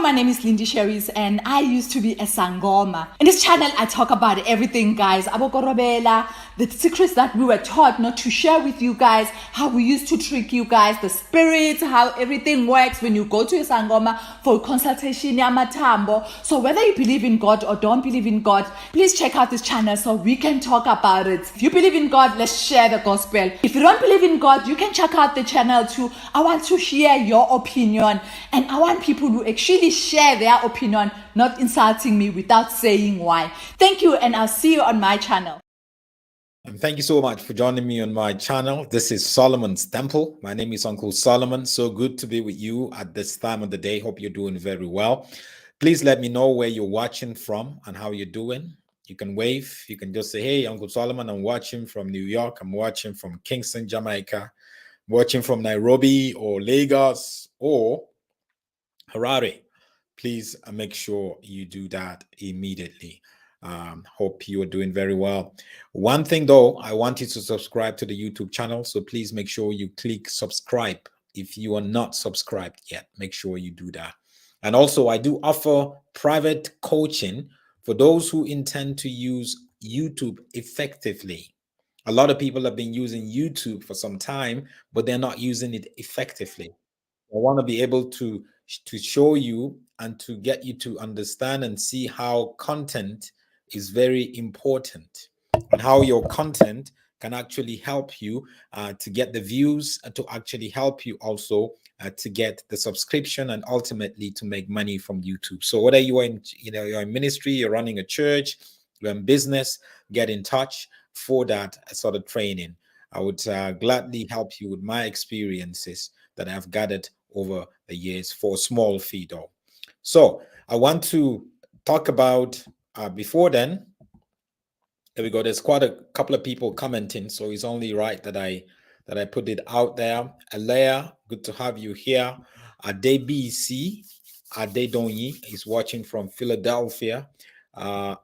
my name is Lindy Sherries and I used to be a Sangoma. In this channel, I talk about everything, guys. Abokorobela, the secrets that we were taught not to share with you guys, how we used to trick you guys, the spirits, how everything works when you go to a Sangoma for consultation, yamatambo. So whether you believe in God or don't believe in God, please check out this channel so we can talk about it. If you believe in God, let's share the gospel. If you don't believe in God, you can check out the channel too. I want to hear your opinion, and I want people who actually share their opinion, not insulting me without saying why. Thank you, and I'll see you on my channel. And thank you so much for joining me on my channel. This is Solomon's Temple. My name is Uncle Solomon. So good to be with you at this time of the day. Hope you're doing very well. Please let me know where you're watching from and how you're doing. You can wave. You can just say, hey, Uncle Solomon, I'm watching from New York. I'm watching from Kingston, Jamaica. I'm watching from Nairobi or Lagos or Harare. Please make sure you do that immediately. Hope you are doing very well. One thing though, I want you to subscribe to the YouTube channel. So please make sure you click subscribe. If you are not subscribed yet, make sure you do that. And also I do offer private coaching for those who intend to use YouTube effectively. A lot of people have been using YouTube for some time, but they're not using it effectively. I want to be able to show you and to get you to understand and see how content is very important and how your content can actually help you to get the views and to actually help you also to get the subscription and ultimately to make money from YouTube. So whether you are in, you're in ministry, you're running a church, you're in business, get in touch for that sort of training. I would gladly help you with my experiences that I've gathered over the years for a small fee though. So I want to talk about before then. There we go. There's quite a couple of people commenting, so it's only right that I put it out there. Alea, good to have you here. Adebisi Adedonyi is watching from Philadelphia. Al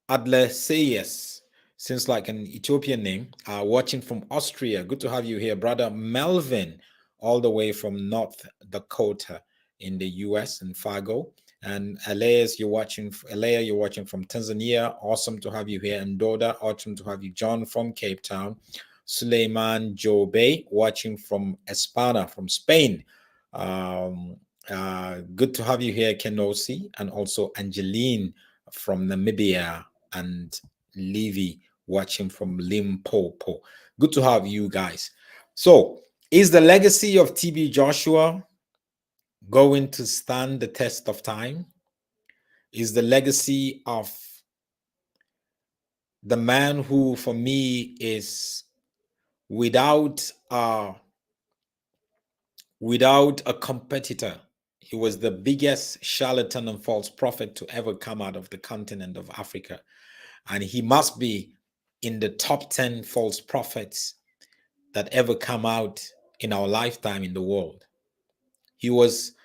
Adleseyes, seems like an Ethiopian name, watching from Austria. Good to have you here, brother Melvin, all the way from North Dakota in the US in Fargo. And Elias, you're watching from Tanzania. Awesome to have you here. And Doda, awesome to have you. John from Cape Town. Suleiman Jobe, watching from Espana, from Spain. Good to have you here, Kenosi, and also Angeline from Namibia, and Levy watching from Limpopo. Good to have you guys. So, is the legacy of TB Joshua going to stand the test of time? Is the legacy of the man who, for me, is without a competitor? He was the biggest charlatan and false prophet to ever come out of the continent of Africa. And he must be in the top 10 false prophets that ever come out in our lifetime in the world. He was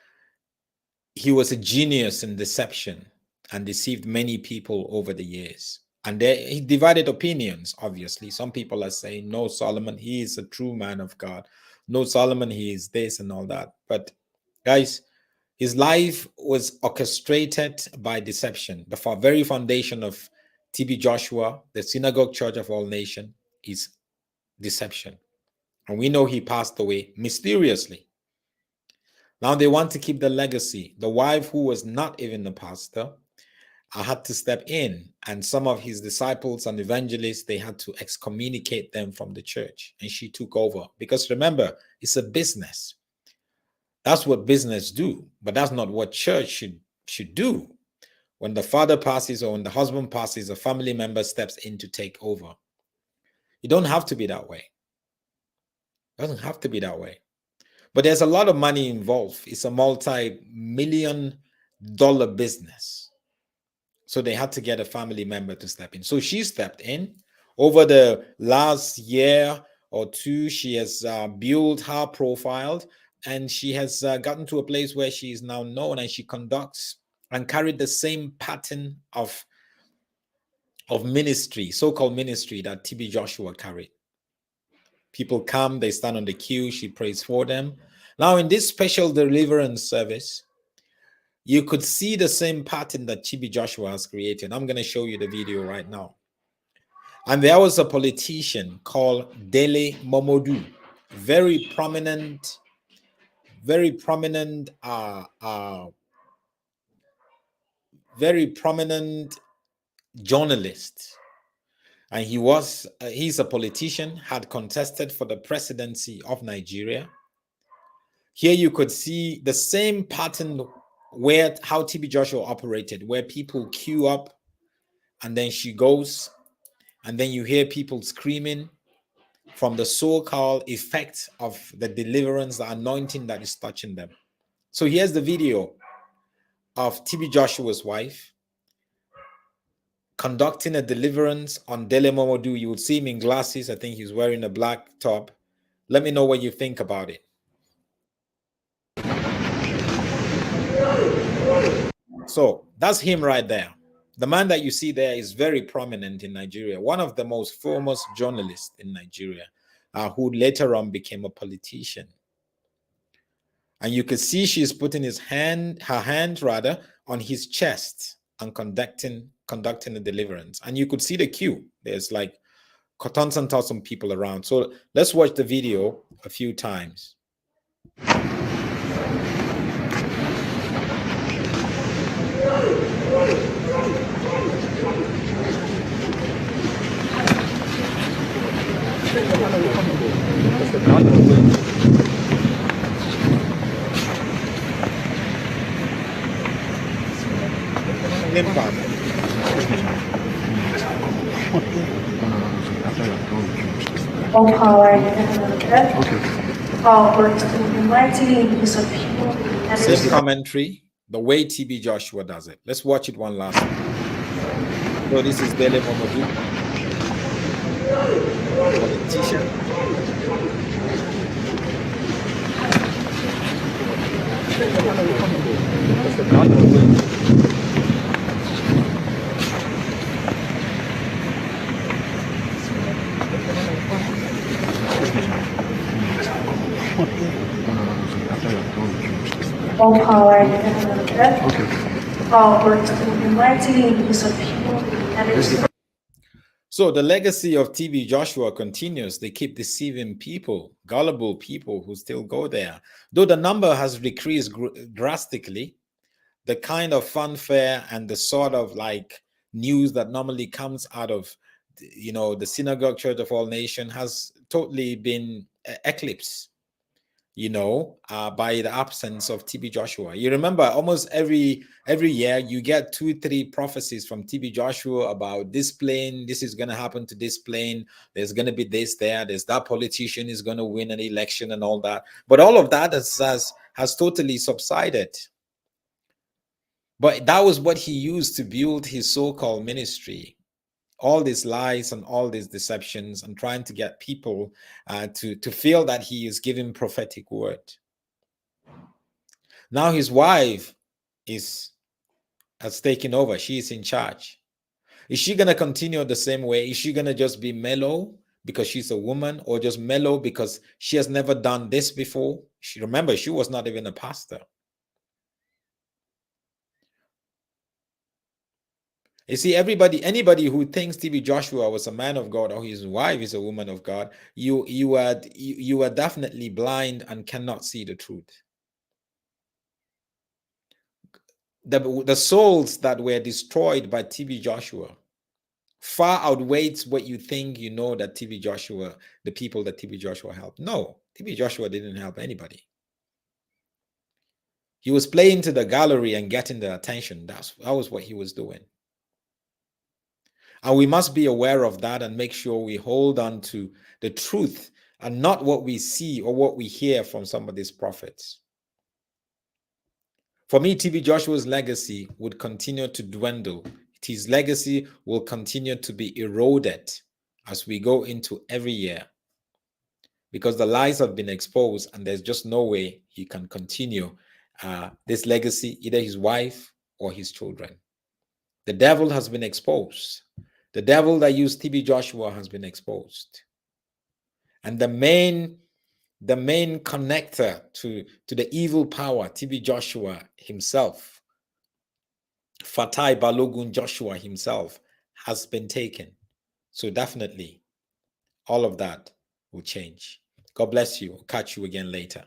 a genius in deception and deceived many people over the years. And he divided opinions, obviously. Some people are saying, no, Solomon, he is a true man of God. No, Solomon, he is this and all that. But guys, his life was orchestrated by deception. The very foundation of TB Joshua, the Synagogue Church of All Nations, is deception. And we know he passed away mysteriously. Now they want to keep the legacy. The wife, who was not even a pastor, had to step in. And some of his disciples and evangelists, they had to excommunicate them from the church. And she took over. Because remember, it's a business. That's what business do. But that's not what church should do. When the father passes or when the husband passes, a family member steps in to take over. You don't have to be that way. It doesn't have to be that way. But there's a lot of money involved. It's a multi-million-dollar business. So they had to get a family member to step in. So she stepped in. Over the last year or two, she has built her profile, and she has gotten to a place where she is now known, and she conducts and carried the same pattern of ministry, so-called ministry, that TB Joshua carried. People come, they stand on the queue, she prays for them. Now, in this special deliverance service, you could see the same pattern that TB Joshua has created. I'm going to show you the video right now. And there was a politician called Dele Momodu, very prominent very prominent journalist, and he's a politician, had contested for the presidency of Nigeria. Here you could see the same pattern where how TB Joshua operated, where people queue up and then she goes, and then you hear people screaming from the so-called effect of the deliverance, the anointing that is touching them. So here's the video of TB Joshua's wife conducting a deliverance on Dele Momodu. You would see him in glasses. I think he's wearing a black top. Let me know what you think about it. So that's him right there. The man that you see there is very prominent in Nigeria, one of the most famous journalists in Nigeria, who later on became a politician. And you can see she's putting her hand on his chest and conducting a deliverance. And you could see the queue. There's like tons and tons of people around. So let's watch the video a few times. All power in heaven and earth. All works mightily in his people. Same commentary, the way TB Joshua does it. Let's watch it one last time. So this is Dele Momodu, politician. All power in heaven and earth. All works mightily in his people. So the legacy of TB Joshua continues. They keep deceiving people, gullible people who still go there. Though the number has decreased drastically, the kind of fanfare and the sort of like news that normally comes out of, the Synagogue Church of All Nations has totally been eclipsed, by the absence of TB Joshua. You remember almost every year you get 2-3 prophecies from TB Joshua about this plane, this is going to happen to this plane, there's going to be this there's that politician is going to win an election and all that. But all of that has totally subsided. But that was what he used to build his so-called ministry. All these lies and all these deceptions and trying to get people to feel that he is giving prophetic word. Now his wife has taken over. She is in charge. Is she going to continue the same way? Is she going to just be mellow because she's a woman, or just mellow because she has never done this before? Remember, she was not even a pastor. You see, anybody who thinks TB Joshua was a man of God or his wife is a woman of God, you are definitely blind and cannot see the truth. The souls that were destroyed by TB Joshua far outweighs what you think that TB Joshua, the people that TB Joshua helped. No, TB Joshua didn't help anybody. He was playing to the gallery and getting the attention. That was what he was doing. And we must be aware of that and make sure we hold on to the truth and not what we see or what we hear from some of these prophets. For me, TB Joshua's legacy would continue to dwindle. His legacy will continue to be eroded as we go into every year, because the lies have been exposed and there's just no way he can continue this legacy, either his wife or his children. The devil has been exposed. The devil that used TB Joshua has been exposed. And the main the main connector to the evil power, TB Joshua himself, Fatai Balogun Joshua himself, has been taken. So definitely all of that will change. God bless you. Catch you again later.